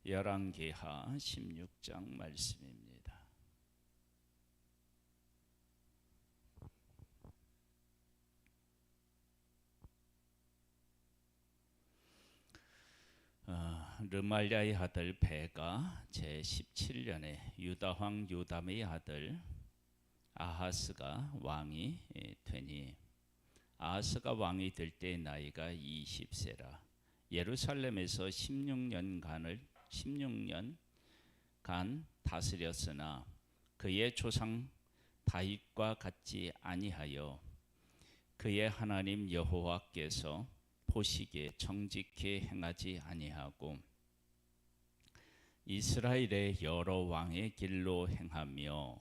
열왕기하 16장 말씀입니다. 르말랴의 아들 베가 제17년에 유다왕 요담의 아들 아하스가 왕이 되니, 아하스가 왕이 될 때 나이가 20세라. 예루살렘에서 16년간 다스렸으나 그의 조상 다윗과 같지 아니하여 그의 하나님 여호와께서 보시기에 정직히 행하지 아니하고 이스라엘의 여러 왕의 길로 행하며,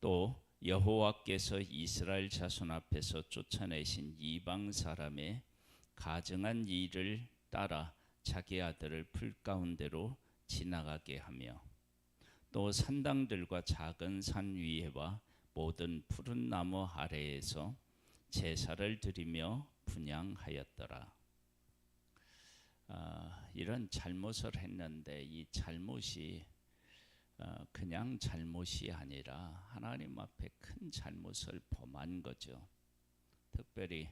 또 여호와께서 이스라엘 자손 앞에서 쫓아내신 이방 사람의 가증한 일을 따라 자기 아들을 풀 가운데로 지나가게 하며, 또 산당들과 작은 산 위에와 모든 푸른 나무 아래에서 제사를 드리며 분향하였더라. 이런 잘못을 했는데 이 잘못이 그냥 잘못이 아니라 하나님 앞에 큰 잘못을 범한 거죠. 특별히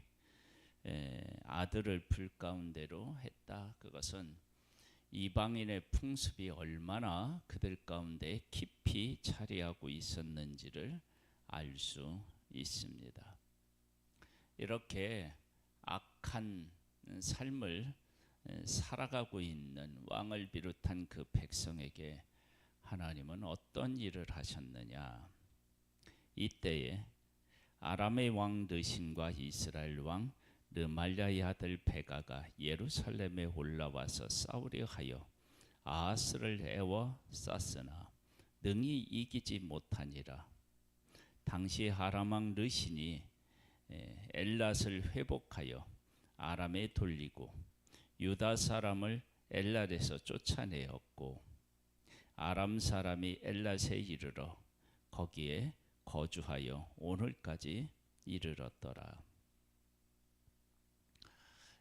아들을 불 가운데로 했다. 그것은 이방인의 풍습이 얼마나 그들 가운데 깊이 자리하고 있었는지를 알 수 있습니다. 이렇게 악한 삶을 살아가고 있는 왕을 비롯한 그 백성에게 하나님은 어떤 일을 하셨느냐? 이때에 아람의 왕 르신과 이스라엘 왕 르말랴의 아들 베가가 예루살렘에 올라와서 싸우려 하여 아하스를 에워쌌으나 능히 이기지 못하니라. 당시 아람 왕 르신이 엘랏을 회복하여 아람에 돌리고 유다 사람을 엘랏에서 쫓아내었고, 아람 사람이 엘랏에 이르러 거기에 거주하여 오늘까지 이르렀더라.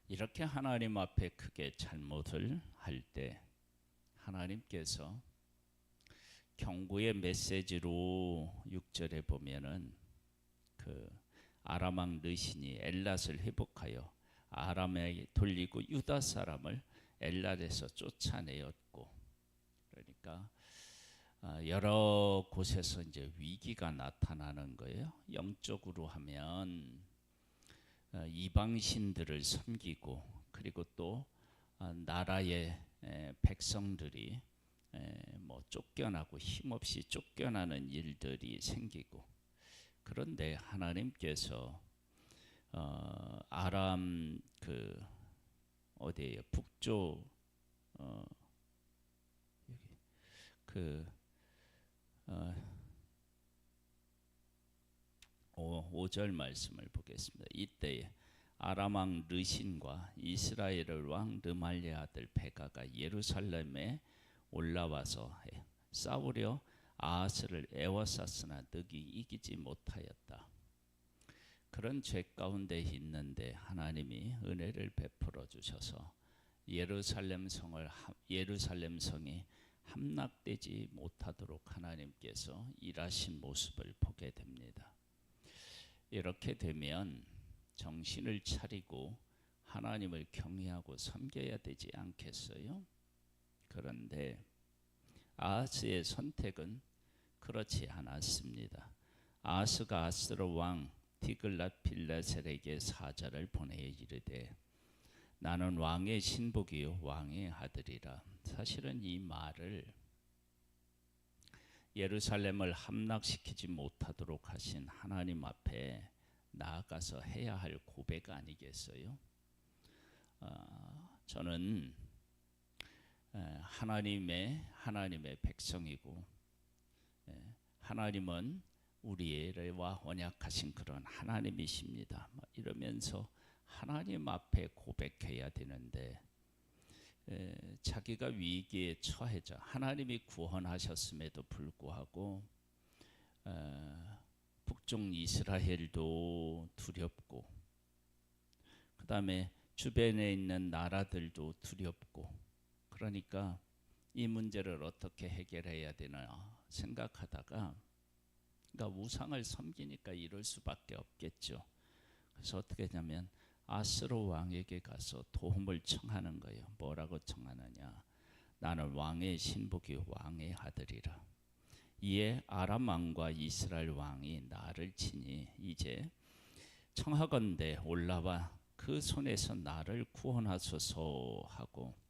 이렇게 하나님 앞에 크게 잘못을 할 때 하나님께서 경고의 메시지로 6절에 보면은 그 아람 왕 르신이 엘랏을 회복하여 아람에 돌리고 유다 사람을 엘랏에서 쫓아내었고, 그러니까 여러 곳에서 이제 위기가 나타나는 거예요. 영적으로 하면 이방 신들을 섬기고, 그리고 또 나라의 백성들이 뭐 쫓겨나고 힘없이 쫓겨나는 일들이 생기고, 그런데 하나님께서 아람 그 어디에요? 북쪽 여기 그 5절 말씀을 보겠습니다. 이때에 아람 왕 르신과 이스라엘 왕 르말랴 아들 베가가 예루살렘에 올라와서 싸우려 아하스를 에워쌌으나 능히 이기지 못하였다. 그런 죄 가운데 있는데 하나님이 은혜를 베풀어 주셔서 예루살렘 성이 함락되지 못하도록 하나님께서 일하신 모습을 보게 됩니다. 이렇게 되면 정신을 차리고 하나님을 경외하고 섬겨야 되지 않겠어요? 그런데 아하스의 선택은 그렇지 않았습니다. 아하스가 아스로 왕 디글랏 빌레셀에게 사자를 보내 이르되, 나는 왕의 신복이요 왕의 아들이라. 사실은 이 말을 예루살렘을 함락시키지 못하도록 하신 하나님 앞에 나아가서 해야 할 고백 아니겠어요? 저는 하나님의 백성이고, 하나님은 우리와 언약하신 그런 하나님이십니다. 이러면서 하나님 앞에 고백해야 되는데, 자기가 위기에 처해져 하나님이 구원하셨음에도 불구하고 북쪽 이스라엘도 두렵고, 그 다음에 주변에 있는 나라들도 두렵고, 그러니까 이 문제를 어떻게 해결해야 되나 생각하다가, 그러니까 우상을 섬기니까 이럴 수밖에 없겠죠. 그래서 어떻게 하냐면 아스로 왕에게 가서 도움을 청하는 거예요. 뭐라고 청하느냐? 나는 왕의 신복이 왕의 아들이라. 이에 아람 왕과 이스라엘 왕이 나를 치니 이제 청하건대 올라와 그 손에서 나를 구원하소서 하고,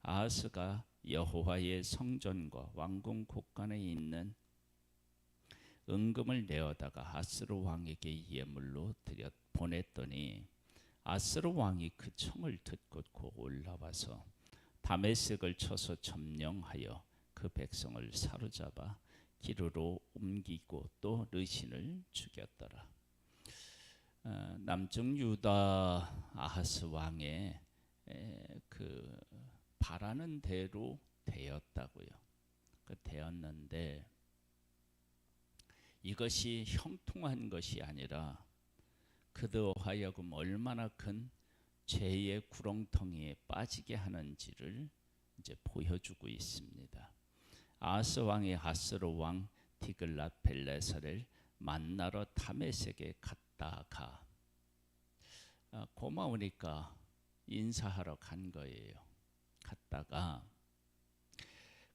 아하스가 여호와의 성전과 왕궁 곳간에 있는 은금을 내어다가 아스로 왕에게 예물로 드려 보냈더니, 아스로 왕이 그 청을 듣고 올라와서 다메섹을 쳐서 점령하여 그 백성을 사로잡아 기르로 옮기고 또 르신을 죽였더라. 남쪽 유다 아하스 왕의 그 바라는 대로 되었다고요. 되었는데 이것이 형통한 것이 아니라 그도 하여금 얼마나 큰 죄의 구렁텅이에 빠지게 하는지를 이제 보여주고 있습니다. 아하스 왕이 아스로 왕 디글랏 빌레셀을 만나러 다메섹에 갔다가 고마우니까 인사하러 간 거예요. 갔다가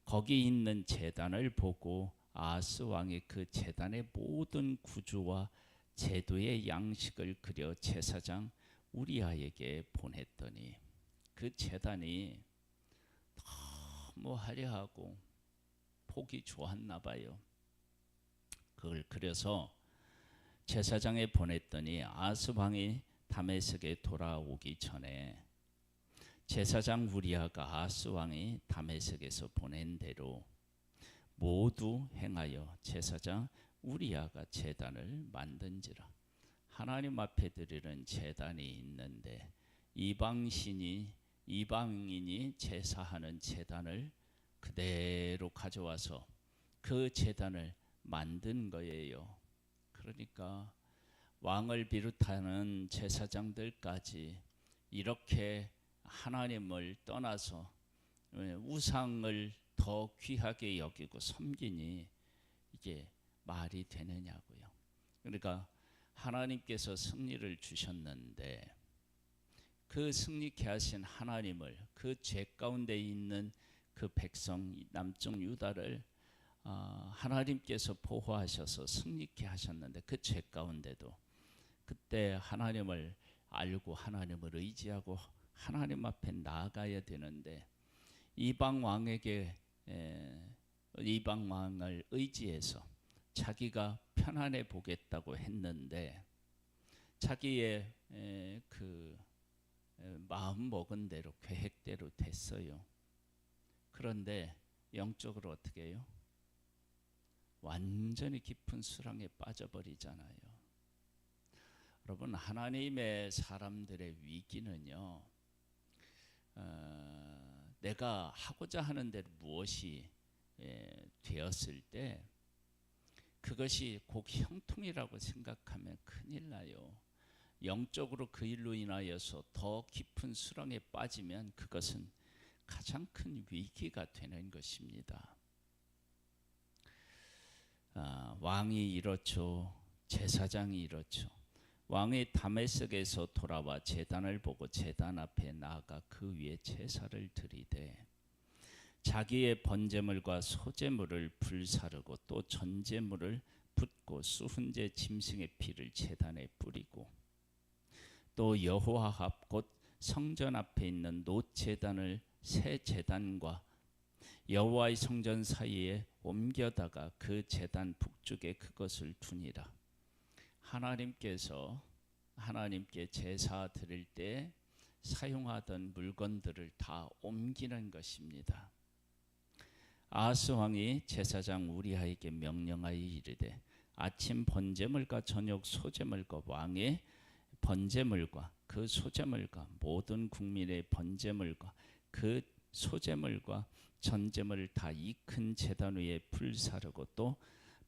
거기 있는 제단을 보고 아하스 왕이 그 제단의 모든 구조와 제도의 양식을 그려 제사장 우리아에게 보냈더니 그 제단이 너무 화려하고 보기 좋았나 봐요. 그걸 그려서 제사장에 보냈더니 아하스 왕이 다메섹에 돌아오기 전에 제사장 우리아가 아하스 왕이 다메섹에서 보낸 대로 모두 행하여 제사장 우리아가 제단을 만든지라. 하나님 앞에 드리는 제단이 있는데 이방인이 제사하는 제단을 그대로 가져와서 그 제단을 만든 거예요. 그러니까 왕을 비롯하는 제사장들까지 이렇게 하나님을 떠나서 우상을 더 귀하게 여기고 섬기니 이게 말이 되느냐고요. 그러니까 하나님께서 승리를 주셨는데 그 승리케 하신 하나님을, 그 죄 가운데 있는 그 백성 남쪽 유다를 하나님께서 보호하셔서 승리케 하셨는데, 그 죄 가운데도 그때 하나님을 알고 하나님을 의지하고 하나님 앞에 나아가야 되는데, 이방 왕을 의지해서 자기가 편안해 보겠다고 했는데 자기의 그 마음 먹은 대로 계획대로 됐어요. 그런데 영적으로 어떻게 해요? 완전히 깊은 수렁에 빠져버리잖아요. 여러분, 하나님의 사람들의 위기는요, 내가 하고자 하는 대로 무엇이 되었을 때 그것이 곧 형통이라고 생각하면 큰일 나요. 영적으로 그 일로 인하여서 더 깊은 수렁에 빠지면 그것은 가장 큰 위기가 되는 것입니다. 왕이 이렇죠. 제사장이 이렇죠. 왕이 다메섹에서 돌아와 제단을 보고 제단 앞에 나아가 그 위에 제사를 드리되 자기의 번제물과 소제물을 불사르고 또 전제물을 붓고 수훈제 짐승의 피를 제단에 뿌리고 또 여호와 앞 곧 성전 앞에 있는 놋제단을 새 제단과 여호와의 성전 사이에 옮겨다가 그 제단 북쪽에 그것을 두니라. 하나님께 제사 드릴 때 사용하던 물건들을 다 옮기는 것입니다. 아하스 왕이 제사장 우리아에게 명령하여 이르되 아침 번제물과 저녁 소제물과 왕의 번제물과 그 소제물과 모든 국민의 번제물과 그 소제물과 전제물을 다 이 큰 제단 위에 불사르고 또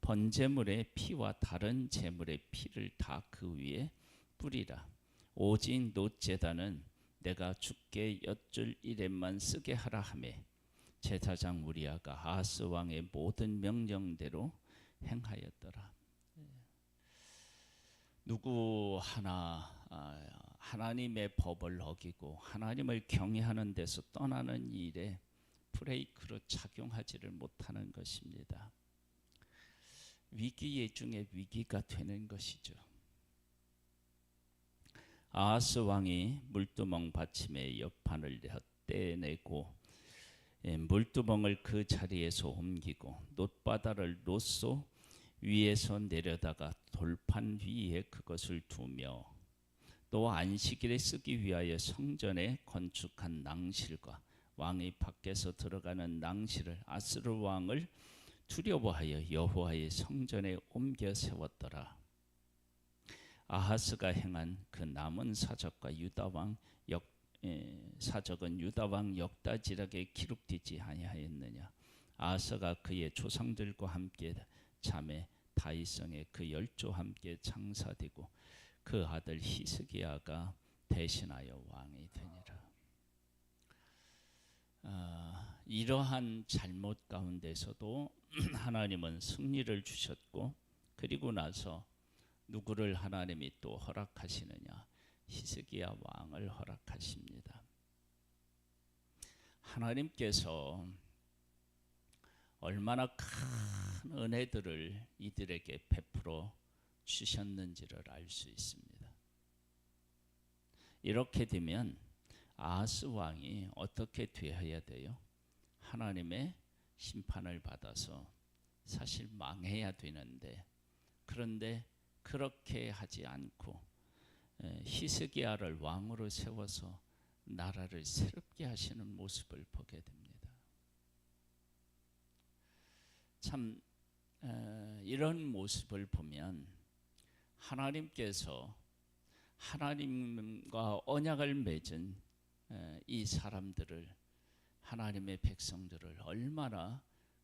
번제물의 피와 다른 제물의 피를 다 그 위에 뿌리라. 오직 놋제단은 내가 주께 여쭐 일에만 쓰게 하라 하매 제사장 우리아가 아하스 왕의 모든 명령대로 행하였더라. 누구 하나 하나님의 법을 어기고 하나님을 경외하는 데서 떠나는 일에 브레이크로 작용하지를 못하는 것입니다. 위기 중에 위기가 되는 것이죠. 아하스 왕이 물두멍 받침의 옆판을 떼내고 물두멍을 그 자리에서 옮기고 놋바다를 놋소 위에서 내려다가 돌판 위에 그것을 두며 또 안식일에 쓰기 위하여 성전에 건축한 낭실과 왕이 밖에서 들어가는 낭실을 아스르 왕을 두려워하여 여호와의 성전에 옮겨 세웠더라. 아하스가 행한 그 남은 사적과 유다왕 사적은 유다왕 역다지락에 기록되지 아니하였느냐. 아하스가 그의 조상들과 함께 잠에 다윗성에 그 열조와 함께 장사되고 그 아들 히스기야가 대신하여 왕이 되니라. 이러한 잘못 가운데서도 하나님은 승리를 주셨고, 그리고 나서 누구를 하나님이 또 허락하시느냐? 히스기야 왕을 허락하십니다. 하나님께서 얼마나 큰 은혜들을 이들에게 베풀어 주셨는지를 알 수 있습니다. 이렇게 되면 아하스 왕이 어떻게 되어야 돼요? 하나님의 심판을 받아서 사실 망해야 되는데, 그런데 그렇게 하지 않고 히스기야를 왕으로 세워서 나라를 새롭게 하시는 모습을 보게 됩니다. 참 이런 모습을 보면 하나님께서 하나님과 언약을 맺은 이 사람들을, 하나님의 백성들을 얼마나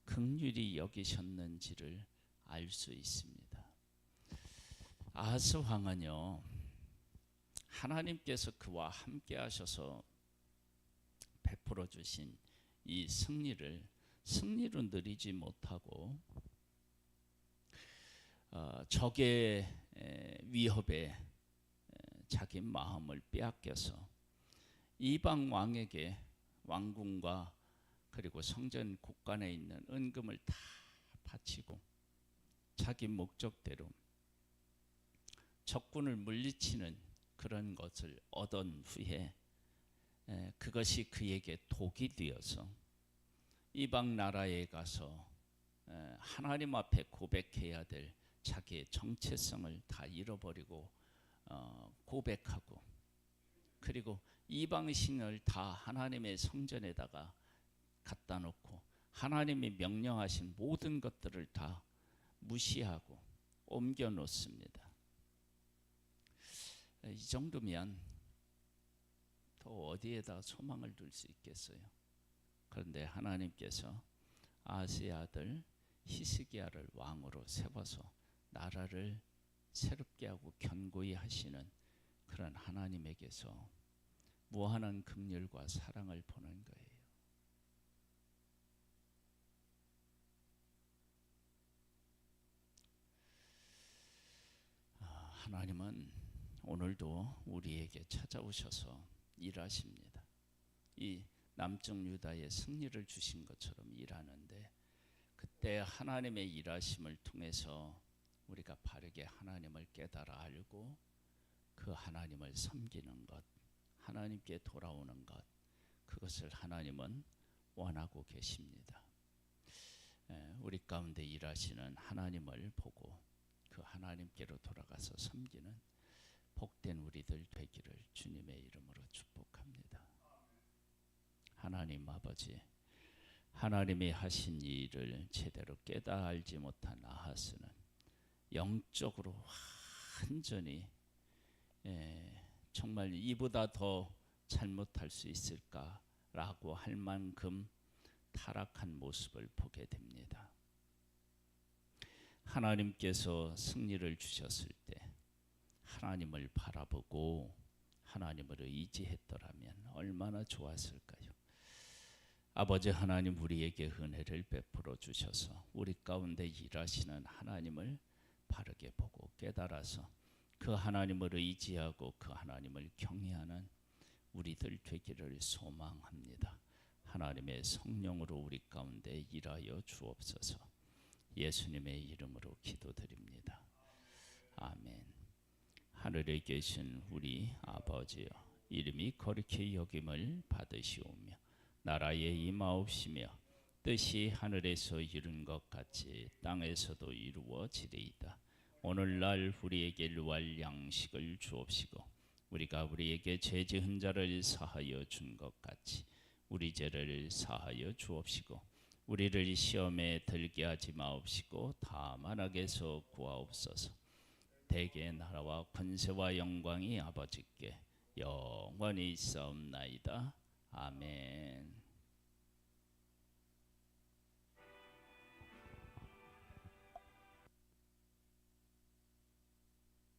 긍휼히 여기셨는지를 알 수 있습니다. 아하스 왕은요, 하나님께서 그와 함께 하셔서 베풀어 주신 이 승리로 누리지 못하고 적의 위협에 자기 마음을 빼앗겨서 이방 왕에게 왕궁과 그리고 성전 곳간에 있는 은금을 다 바치고 자기 목적대로 적군을 물리치는 그런 것을 얻은 후에 그것이 그에게 독이 되어서 이방 나라에 가서 하나님 앞에 고백해야 될 자기의 정체성을 다 잃어버리고 고백하고, 그리고 이방신을 다 하나님의 성전에다가 갖다 놓고 하나님이 명령하신 모든 것들을 다 무시하고 옮겨 놓습니다. 이 정도면 또 어디에다 소망을 둘 수 있겠어요? 그런데 하나님께서 아하스의 아들 히스기야를 왕으로 세워서 나라를 새롭게 하고 견고히 하시는 그런 하나님에게서 무한한 긍휼과 사랑을 보는 거예요. 하나님은 오늘도 우리에게 찾아오셔서 일하십니다. 이 남쪽 유다의 승리를 주신 것처럼 일하는데, 그때 하나님의 일하심을 통해서 우리가 바르게 하나님을 깨달아 알고 그 하나님을 섬기는 것, 하나님께 돌아오는 것, 그것을 하나님은 원하고 계십니다. 우리 가운데 일하시는 하나님을 보고 그 하나님께로 돌아가서 섬기는 복된 우리들 되기를 주님의 이름으로 축복합니다. 하나님 아버지, 하나님이 하신 일을 제대로 깨달아 알지 못한 아하스는 영적으로 완전히 정말 이보다 더 잘못할 수 있을까라고 할 만큼 타락한 모습을 보게 됩니다. 하나님께서 승리를 주셨을 때 하나님을 바라보고 하나님을 의지했더라면 얼마나 좋았을까요? 아버지 하나님, 우리에게 은혜를 베풀어 주셔서 우리 가운데 일하시는 하나님을 바르게 보고 깨달아서 그 하나님을 의지하고 그 하나님을 경외하는 우리들 되기를 소망합니다. 하나님의 성령으로 우리 가운데 일하여 주옵소서. 예수님의 이름으로 기도드립니다. 아멘. 하늘에 계신 우리 아버지여, 이름이 거룩히 여김을 받으시오며 나라의 임하옵시며 뜻이 하늘에서 이룬 것 같이 땅에서도 이루어지리이다. 오늘날 우리에게 일용할 양식을 주옵시고 우리가 우리에게 죄 지은 자를 사하여 준 것 같이 우리 죄를 사하여 주옵시고 우리를 시험에 들게 하지 마옵시고 다만 악에서 구하옵소서. 대개 나라와 권세와 영광이 아버지께 영원히 있사옵나이다. 아멘.